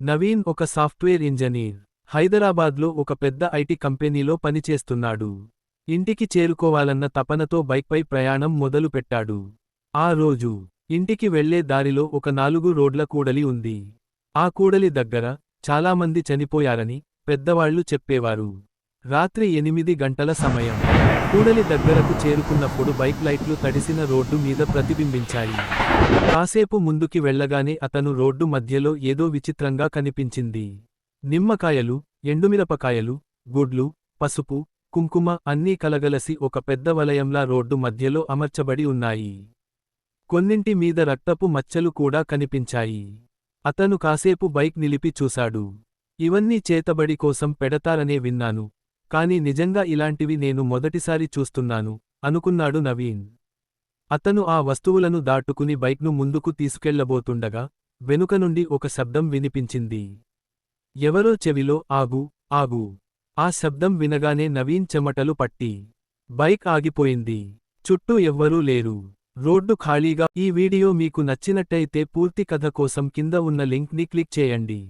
నవీన్ ఒక software engineer. హైదరాబాద్లో ఒక పెద్ద ఐటీ కంపెనీలో పనిచేస్తున్నాడు. ఇంటికి చేరుకోవాలన్న తపనతో బైక్పై ప్రయాణం మొదలుపెట్టాడు. ఆ రోజు ఇంటికి వెళ్లే దారిలో ఒక 4 రోడ్ల కూడలి ఉంది. ఆ కూడలి దగ్గర చాలామంది చనిపోయారని పెద్దవాళ్లు చెప్పేవారు. రాత్రి 8 గంటల సమయం. కూడలి దగ్గరకు చేరుకున్నప్పుడు బైక్ లైట్లు తడిసిన రోడ్డు మీద ప్రతిబింబించాయి. కాసేపు ముందుకి వెళ్లగానే అతను రోడ్డు మధ్యలో ఏదో విచిత్రంగా కనిపించింది. నిమ్మకాయలు, ఎండుమిరపకాయలు, గుడ్లు, పసుపు, కుంకుమ అన్నీ కలగలసి ఒక పెద్ద వలయంలా రోడ్డు మధ్యలో అమర్చబడి ఉన్నాయి. కొన్నింటి మీద రక్తపు మచ్చలు కూడా కనిపించాయి. అతను కాసేపు బైక్ నిలిపి చూశాడు. ఇవన్నీ చేతబడి కోసం పెడతారనే విన్నాను, కాని నిజంగా ఇలాంటివి నేను మొదటిసారి చూస్తున్నాను అనుకున్నాడు నవీన్. అతను ఆ వస్తువులను దాటుకుని బైక్ను ముందుకు తీసుకెళ్లబోతుండగా వెనుక నుండి ఒక శబ్దం వినిపించింది. ఎవరో చెవిలో ఆగు ఆగు. ఆ శబ్దం వినగానే నవీన్ చెమటలు పట్టి బైక్ ఆగిపోయింది. చుట్టూ ఎవ్వరూ లేరు. రోడ్డు ఖాళీగా. ఈ వీడియో మీకు నచ్చినట్టయితే పూర్తి కథ కోసం కింద ఉన్న లింక్ని క్లిక్ చేయండి.